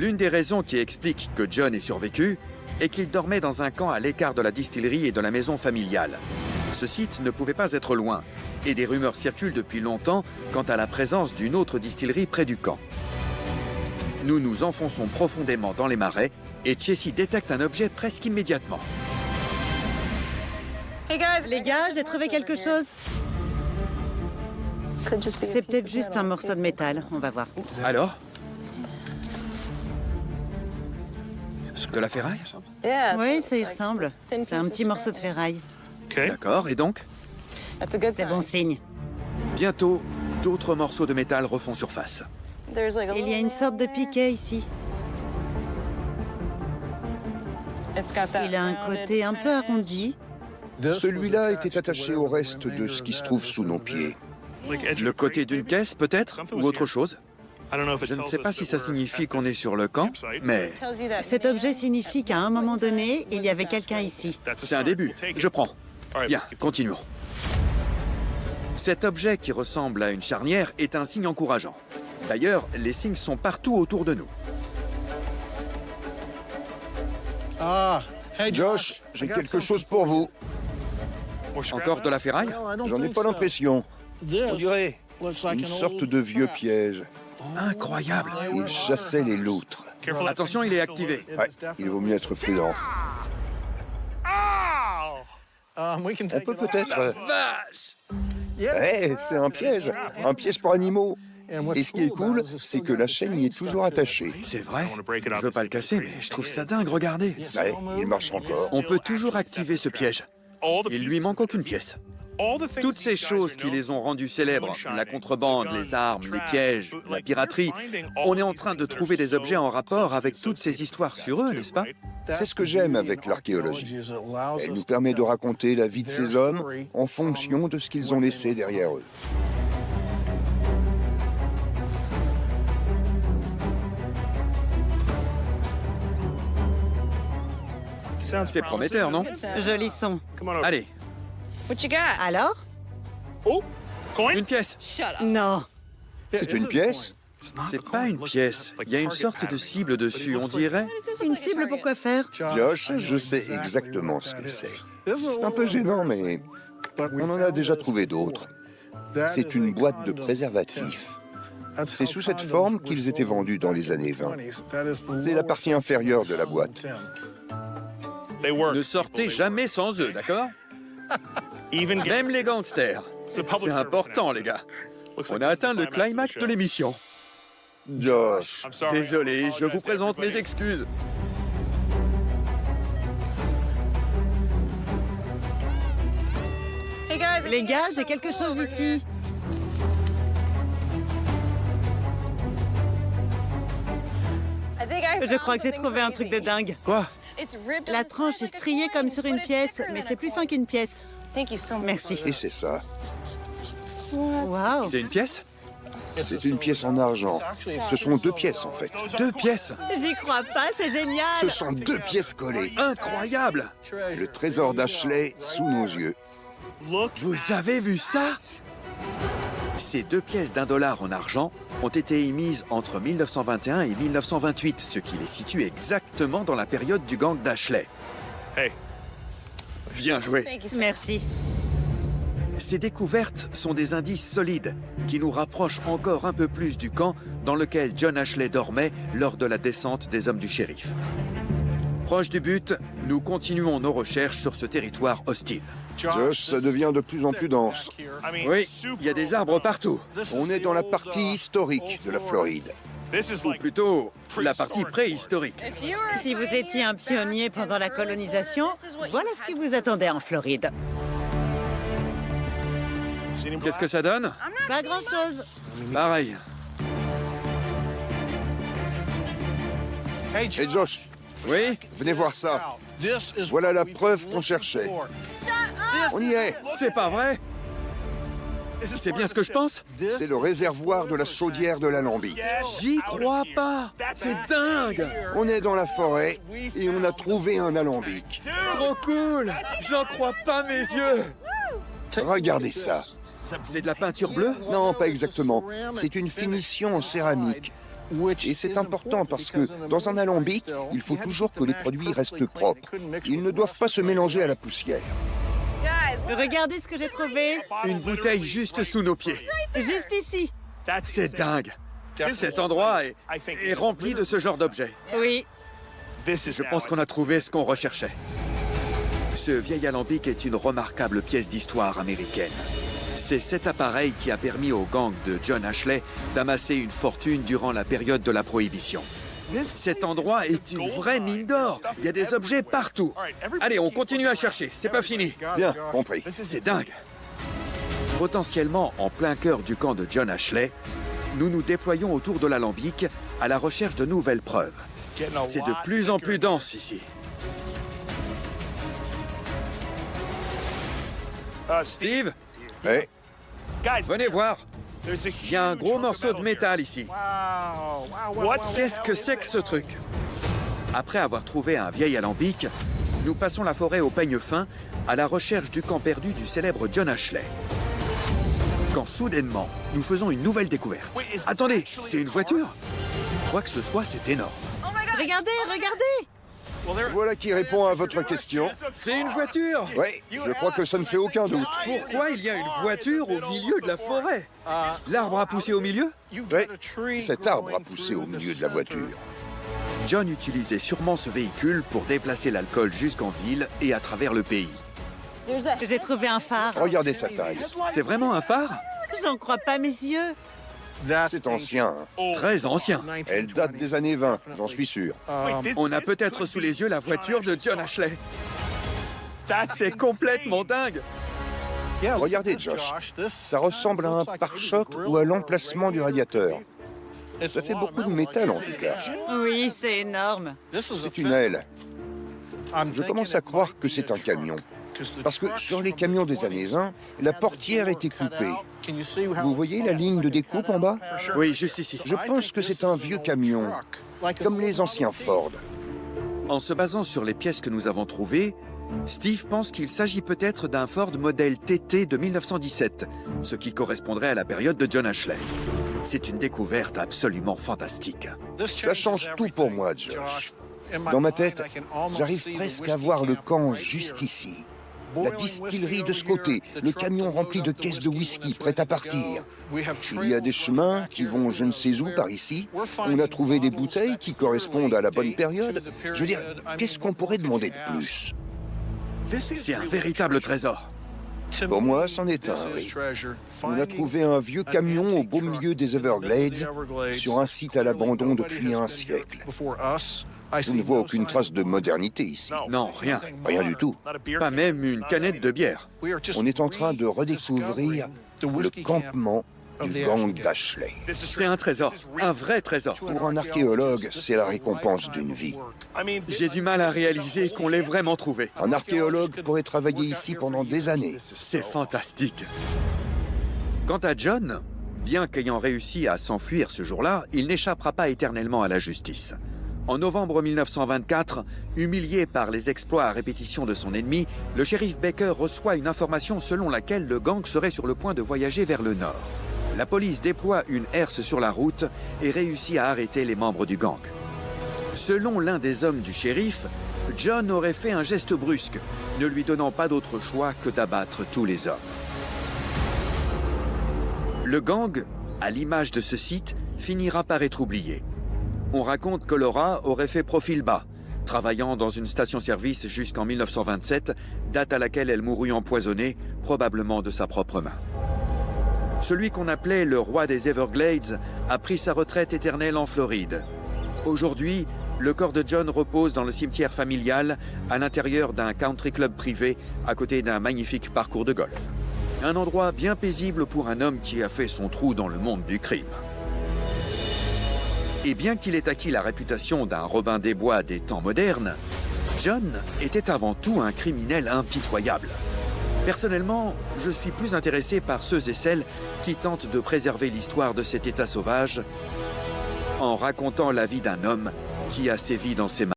L'une des raisons qui explique que John ait survécu est qu'il dormait dans un camp à l'écart de la distillerie et de la maison familiale. Ce site ne pouvait pas être loin, et des rumeurs circulent depuis longtemps quant à la présence d'une autre distillerie près du camp. Nous nous enfonçons profondément dans les marais et Jessie détecte un objet presque immédiatement. Les gars, j'ai trouvé quelque chose. C'est peut-être juste un morceau de métal, on va voir. Alors? De la ferraille? Oui, ça y ressemble. C'est un petit morceau de ferraille. D'accord, et donc? C'est bon signe. Bientôt, d'autres morceaux de métal refont surface. Il y a une sorte de piquet ici. Il a un côté un peu arrondi. Celui-là était attaché au reste de ce qui se trouve sous nos pieds. Le côté d'une caisse, peut-être? Ou autre chose? Je ne sais pas si ça signifie qu'on est sur le camp, mais Cet objet signifie qu'à un moment donné, il y avait quelqu'un ici. c'est un début. Je prends. Bien, continuons. Cet objet qui ressemble à une charnière est un signe encourageant. D'ailleurs, les signes sont partout autour de nous. Josh, j'ai quelque chose pour vous. Encore de la ferraille? J'en ai pas l'impression. On dirait une sorte de vieux piège. Incroyable. Il chassait les loutres. Attention, il est activé. Ouais, il vaut mieux être prudent. On peut peut-être... Vache! C'est un piège pour animaux. Et ce qui est cool, c'est que la chaîne y est toujours attachée. C'est vrai. Je veux pas le casser, mais je trouve ça dingue, regardez. Ouais, il marche encore. On peut toujours activer ce piège. Il lui manque aucune pièce. Toutes ces choses qui les ont rendus célèbres, la contrebande, les armes, les pièges, la piraterie, on est en train de trouver des objets en rapport avec toutes ces histoires sur eux, n'est-ce pas? C'est ce que j'aime avec l'archéologie. Elle nous permet de raconter la vie de ces hommes en fonction de ce qu'ils ont laissé derrière eux. C'est prometteur, non? Joli son. Allez, Alors? une pièce. Non. C'est une pièce? C'est pas une pièce. Il y a une sorte de cible dessus, on dirait. Une cible pour quoi faire? Josh, je sais exactement ce que c'est. C'est un peu gênant, mais on en a déjà trouvé d'autres. C'est une boîte de préservatifs. C'est sous cette forme qu'ils étaient vendus dans les années 20. C'est la partie inférieure de la boîte. Ne sortez jamais sans eux, d'accord? Même les gangsters. C'est important, les gars. On a atteint le climax de l'émission. Josh, Désolé, je vous présente mes excuses. Les gars, j'ai quelque chose ici. Je crois que j'ai trouvé un truc de dingue. Quoi? La tranche est striée comme sur une pièce, mais c'est plus fin qu'une pièce. Merci. et c'est ça. Waouh. C'est une pièce? C'est une pièce en argent. Ce sont deux pièces, en fait. 2 pièces? J'y crois pas, c'est Ce génial. sont deux pièces collées. Incroyable! Le trésor d'Ashley sous nos yeux. Vous avez vu ça? Ces 2 pièces d'$1 en argent ont été émises entre 1921 et 1928, ce qui les situe exactement dans la période du gang d'Ashley. Bien joué. Merci. Ces découvertes sont des indices solides qui nous rapprochent encore un peu plus du camp dans lequel John Ashley dormait lors de la descente des hommes du shérif. Proche du but, nous continuons nos recherches sur ce territoire hostile. Josh, ça devient de plus en plus dense. Oui, il y a des arbres partout. On est dans la partie historique de la Floride. Ou plutôt, la partie préhistorique. Si vous étiez un pionnier pendant la colonisation, voilà ce qui vous attendait en Floride. Qu'est-ce que ça donne? Pas grand-chose. Pareil. Hey Josh, Oui? venez voir ça. Voilà la preuve qu'on cherchait. On y est. C'est pas vrai? C'est bien ce que je pense? C'est le réservoir de la chaudière de l'Alambic. J'y crois pas! C'est dingue! On est dans la forêt et on a trouvé un alambic. Trop cool! J'en crois pas mes yeux! Regardez ça. C'est de la peinture bleue? Non, pas exactement. C'est une finition en céramique. Et c'est important parce que dans un alambic, il faut toujours que les produits restent propres. Ils ne doivent pas se mélanger à la poussière. Regardez ce que j'ai trouvé. Une bouteille juste sous nos pieds. Juste ici. C'est dingue. Cet endroit est rempli de ce genre d'objets. Oui. Je pense qu'on a trouvé ce qu'on recherchait. Ce vieil alambic est une remarquable pièce d'histoire américaine. C'est cet appareil qui a permis au gang de John Ashley d'amasser une fortune durant la période de la Prohibition. Cet endroit est une vraie mine d'or. Il y a des objets partout. Allez, on continue à chercher. C'est pas fini. Bien, compris. C'est dingue. Potentiellement en plein cœur du camp de John Ashley, nous nous déployons autour de l'alambic à la recherche de nouvelles preuves. C'est de plus en plus dense ici. Steve, Mais venez voir. Il y a un gros morceau de métal ici. Qu'est-ce que c'est que ce truc? Après avoir trouvé un vieil alambic, nous passons la forêt au peigne fin à la recherche du camp perdu du célèbre John Ashley. Quand soudainement, nous faisons une nouvelle découverte. Attendez, c'est une voiture? Quoi que ce soit, c'est énorme. Regardez, regardez. voilà qui répond à votre question. C'est une voiture! Oui, je crois que ça ne fait aucun doute. Pourquoi il y a une voiture au milieu de la forêt? L'arbre a poussé au milieu? Oui, cet arbre a poussé au milieu de la voiture. John utilisait sûrement ce véhicule pour déplacer l'alcool jusqu'en ville et à travers le pays. J'ai trouvé un phare. Regardez sa taille. C'est vraiment un phare? J'en crois pas mes yeux. C'est ancien. Hein. Très ancien. Elle date des années 20, j'en suis sûr. On a peut-être sous les yeux la voiture de John Ashley. C'est complètement dingue. Regardez, Josh. Ça ressemble à un pare-choc ou à l'emplacement du radiateur. Ça fait beaucoup de métal, en tout cas. Oui, c'est énorme. C'est une aile. Je commence à croire que c'est un camion. Parce que sur les camions des années 20, la portière était coupée. Vous voyez la ligne de découpe en bas? Oui, juste ici. Je pense que c'est un vieux camion, comme les anciens Ford. En se basant sur les pièces que nous avons trouvées, Steve pense qu'il s'agit peut-être d'un Ford modèle TT de 1917, ce qui correspondrait à la période de John Ashley. C'est une découverte absolument fantastique. Ça change tout pour moi, Josh. Dans ma tête, j'arrive presque à voir le camp juste ici. La distillerie de ce côté, le camion rempli de caisses de whisky prêtes à partir. Il y a des chemins qui vont je ne sais où par ici. On a trouvé des bouteilles qui correspondent à la bonne période. Je veux dire, qu'est-ce qu'on pourrait demander de plus? C'est un véritable trésor. Pour moi, c'en est un, oui. On a trouvé un vieux camion au beau milieu des Everglades, sur un site à l'abandon depuis un siècle. Je ne vois aucune trace de modernité ici. Non, rien. Rien du tout. Pas même une canette de bière. On est en train de redécouvrir le campement du gang d'Ashley. C'est un trésor, un vrai trésor. Pour un archéologue, c'est la récompense d'une vie. J'ai du mal à réaliser qu'on l'ait vraiment trouvé. Un archéologue pourrait travailler ici pendant des années. C'est fantastique. Quant à John, bien qu'ayant réussi à s'enfuir ce jour-là, il n'échappera pas éternellement à la justice. En novembre 1924, humilié par les exploits à répétition de son ennemi, le shérif Baker reçoit une information selon laquelle le gang serait sur le point de voyager vers le nord. La police déploie une herse sur la route et réussit à arrêter les membres du gang. Selon l'un des hommes du shérif, John aurait fait un geste brusque, ne lui donnant pas d'autre choix que d'abattre tous les hommes. Le gang, à l'image de ce site, finira par être oublié. On raconte que Laura aurait fait profil bas, travaillant dans une station-service jusqu'en 1927, date à laquelle elle mourut empoisonnée, probablement de sa propre main. Celui qu'on appelait le roi des Everglades a pris sa retraite éternelle en Floride. Aujourd'hui, le corps de John repose dans le cimetière familial à l'intérieur d'un country club privé à côté d'un magnifique parcours de golf. Un endroit bien paisible pour un homme qui a fait son trou dans le monde du crime. Et bien qu'il ait acquis la réputation d'un Robin des Bois des temps modernes, John était avant tout un criminel impitoyable. Personnellement, je suis plus intéressé par ceux et celles qui tentent de préserver l'histoire de cet état sauvage en racontant la vie d'un homme qui a sévi dans ces